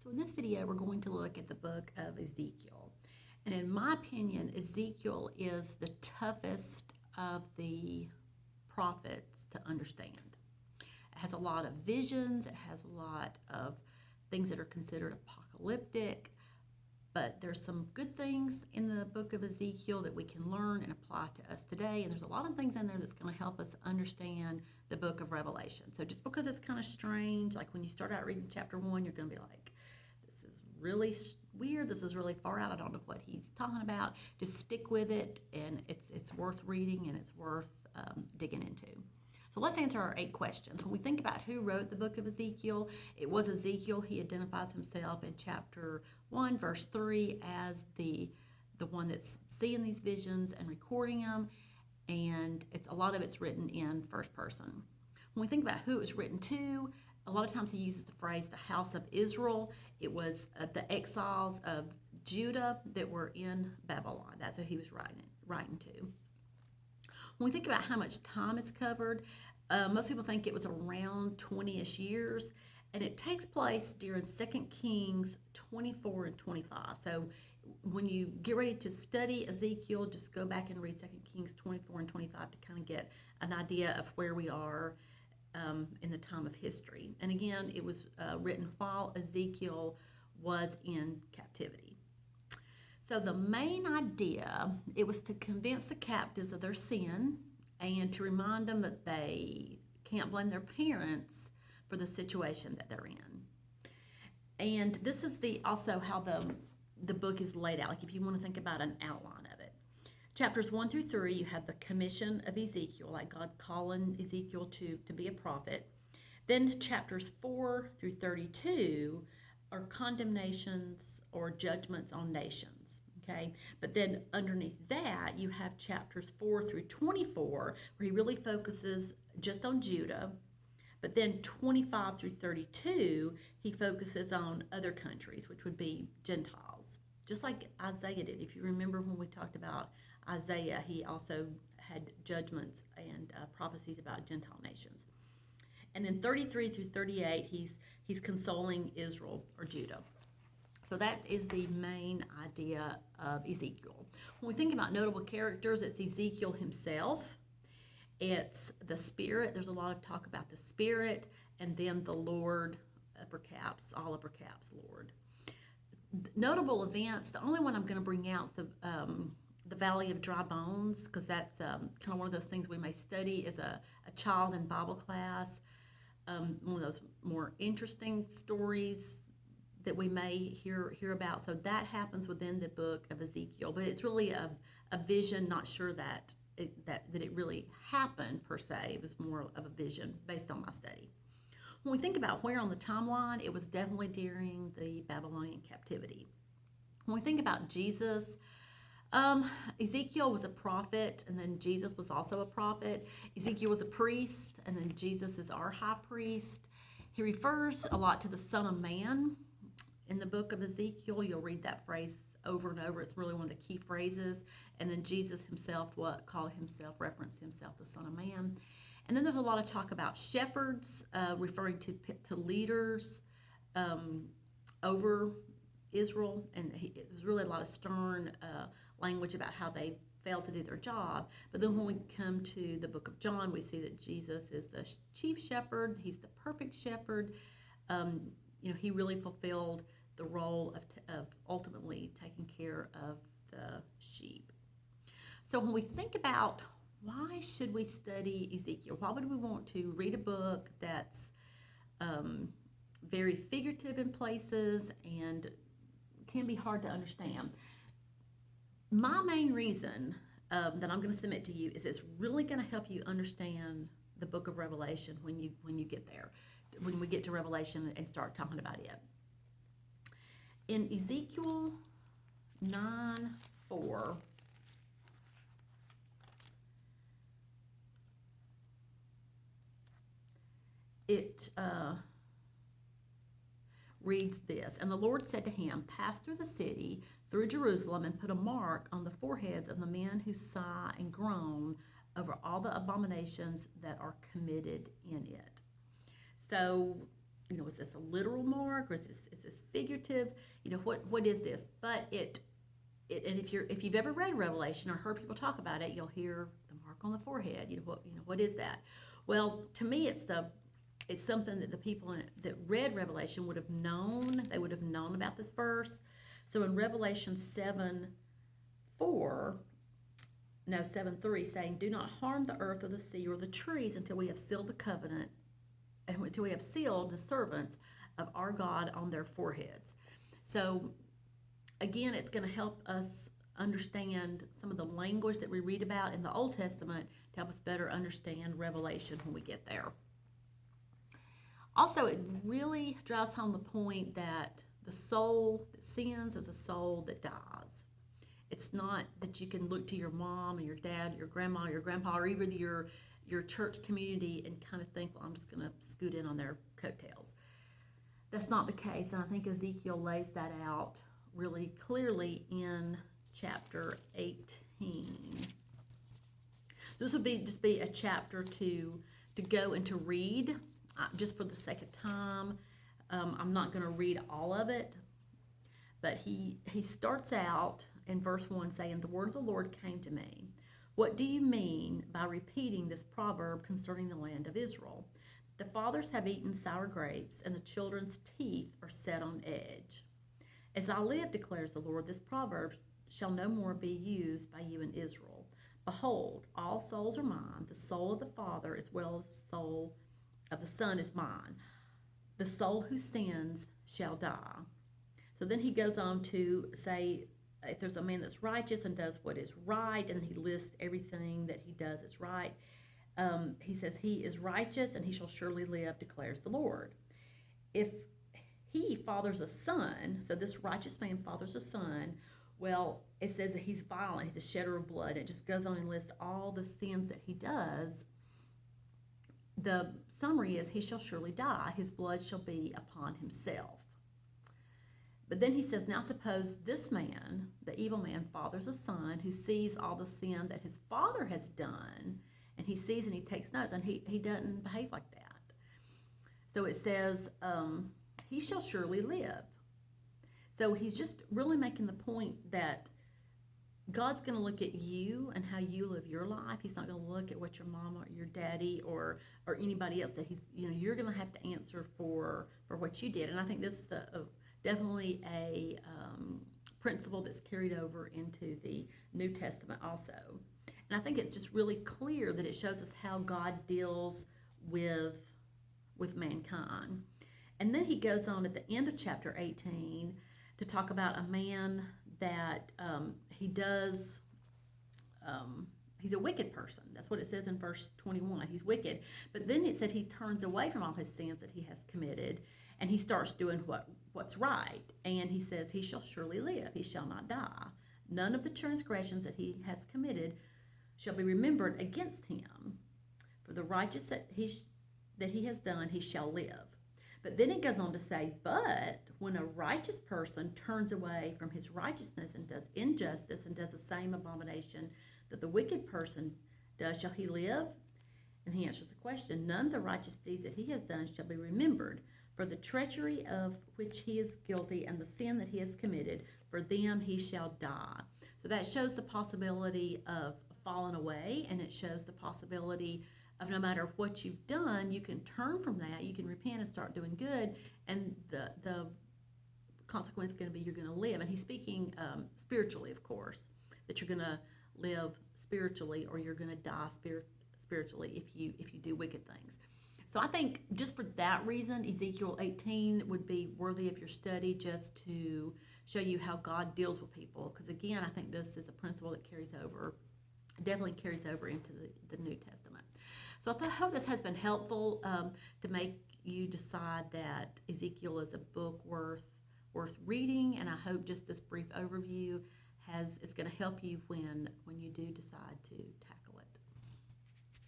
So in this video, we're going to look at the book of Ezekiel. And in my opinion, Ezekiel is the toughest of the prophets to understand. It has a lot of visions, it has a lot of things that are considered apocalyptic, but there's some good things in the book of Ezekiel that we can learn and apply to us today. And there's a lot of things in there that's going to help us understand the book of Revelation. So just because it's kind of strange, like when you start out reading chapter 1, you're going to be like, this is really weird. This is really far out. I don't know what he's talking about. Just stick with it, and it's worth reading, and it's worth digging into. So let's answer our 8 questions. When we think about who wrote the book of Ezekiel, it was Ezekiel. He identifies himself in chapter 1, verse 3 as the one that's seeing these visions and recording them, and a lot of it's written in first person. When we think about who it was written to, a lot of times he uses the phrase the house of Israel. It was the exiles of Judah that were in Babylon. That's who he was writing to. When we think about how much time it's covered, most people think it was around 20-ish years, and it takes place during 2 Kings 24 and 25. So when you get ready to study Ezekiel, just go back and read 2 Kings 24 and 25 to kind of get an idea of where we are in the time of history. And again, it was written while Ezekiel was in captivity. So the main idea, it was to convince the captives of their sin and to remind them that they can't blame their parents for the situation that they're in. And this is also how the book is laid out. Like if you want to think about an outline of it. Chapters 1 through 3, you have the commission of Ezekiel, like God calling Ezekiel to be a prophet. Then chapters 4 through 32 are condemnations or judgments on nations. Okay, but then underneath that, you have chapters 4 through 24, where he really focuses just on Judah. But then 25 through 32, he focuses on other countries, which would be Gentiles, just like Isaiah did. If you remember when we talked about Isaiah, he also had judgments and prophecies about Gentile nations. And then 33 through 38, he's consoling Israel or Judah. So that is the main idea of Ezekiel. When we think about notable characters, it's Ezekiel himself. It's the Spirit. There's a lot of talk about the Spirit, and then the Lord, upper caps, all upper caps, Lord. Notable events, the only one I'm going to bring out is the Valley of Dry Bones, because that's kind of one of those things we may study as a child in Bible class. One of those more interesting stories that we may hear about. So that happens within the book of Ezekiel, but it's really a vision. Not sure that it really happened per se. It was more of a vision based on my study. When we think about where on the timeline, it was definitely during the Babylonian captivity. When we think about Jesus, Ezekiel was a prophet, and then Jesus was also a prophet. Ezekiel was a priest, and then Jesus is our high priest. He refers a lot to the Son of Man. In the book of Ezekiel, you'll read that phrase over and over. It's really one of the key phrases. And then Jesus himself referenced himself, the Son of Man. And then there's a lot of talk about shepherds, referring to leaders over Israel. And there's really a lot of stern language about how they failed to do their job. But then when we come to the book of John, we see that Jesus is the chief shepherd. He's the perfect shepherd. He really fulfilled the role of ultimately taking care of the sheep. So when we think about why should we study Ezekiel, why would we want to read a book that's very figurative in places and can be hard to understand? My main reason that I'm going to submit to you is it's really going to help you understand the book of Revelation when you get there, when we get to Revelation and start talking about it. In Ezekiel 9:4, it reads this: "And the Lord said to him, pass through the city, through Jerusalem, and put a mark on the foreheads of the men who sigh and groan over all the abominations that are committed in it." So is this a literal mark, or is this figurative? What is this? But and if you've ever read Revelation or heard people talk about it, you'll hear the mark on the forehead. What is that? Well, to me, it's something that the people that read Revelation would have known. They would have known about this verse. So in Revelation 7:3, saying, "Do not harm the earth or the sea or the trees until we have sealed the covenant, and until we have sealed the servants of our God on their foreheads." So again, it's going to help us understand some of the language that we read about in the Old Testament to help us better understand Revelation when we get there. Also, it really drives home the point that the soul that sins is a soul that dies. It's not that you can look to your mom or your dad, your grandma, your grandpa, or even your church community and kind of think, well, I'm just going to scoot in on their coattails. That's not the case, and I think Ezekiel lays that out really clearly in chapter 18. This would just be a chapter to go and to read. Just for the sake of time, I'm not going to read all of it, but he starts out in verse 1 saying, "The word of the Lord came to me. What do you mean by repeating this proverb concerning the land of Israel? The fathers have eaten sour grapes, and the children's teeth are set on edge. As I live, declares the Lord, this proverb shall no more be used by you in Israel. Behold, all souls are mine. The soul of the Father as well as the soul of the Son is mine. The soul who sins shall die." So then he goes on to say, if there's a man that's righteous and does what is right, and he lists everything that he does is right, he says, "He is righteous and he shall surely live, declares the Lord. If he fathers a son," so this righteous man fathers a son, well, it says that he's violent, he's a shedder of blood. It just goes on and lists all the sins that he does. The summary is, he shall surely die. His blood shall be upon himself. But then he says, now suppose this man, the evil man, fathers a son who sees all the sin that his father has done, and he sees and he takes notes, and he doesn't behave like that. So it says, he shall surely live. So he's just really making the point that God's going to look at you and how you live your life. He's not going to look at what your mama or your daddy or anybody else that you're going to have to answer for what you did. And I think this is definitely a principle that's carried over into the New Testament also. And I think it's just really clear that it shows us how God deals with mankind. And then he goes on at the end of chapter 18 to talk about a man that he's a wicked person. That's what it says in verse 21. He's wicked. But then it said he turns away from all his sins that he has committed, and he starts doing what's right. And he says, he shall surely live. He shall not die. None of the transgressions that he has committed shall be remembered against him. For the righteous that he has done, he shall live. But then it goes on to say, but when a righteous person turns away from his righteousness and does injustice and does the same abomination that the wicked person does, shall he live? And he answers the question, none of the righteous deeds that he has done shall be remembered. For the treachery of which he is guilty and the sin that he has committed, for them he shall die. So that shows the possibility of falling away, and it shows the possibility of no matter what you've done, you can turn from that, you can repent and start doing good, and the consequence is going to be you're going to live. And he's speaking spiritually, of course, that you're going to live spiritually or you're going to die spiritually if you do wicked things. So I think just for that reason, Ezekiel 18 would be worthy of your study, just to show you how God deals with people. Because again, I think this is a principle that definitely carries over into the New Testament. So I hope this has been helpful to make you decide that Ezekiel is a book worth reading, and I hope just this brief overview is going to help you when you do decide to tackle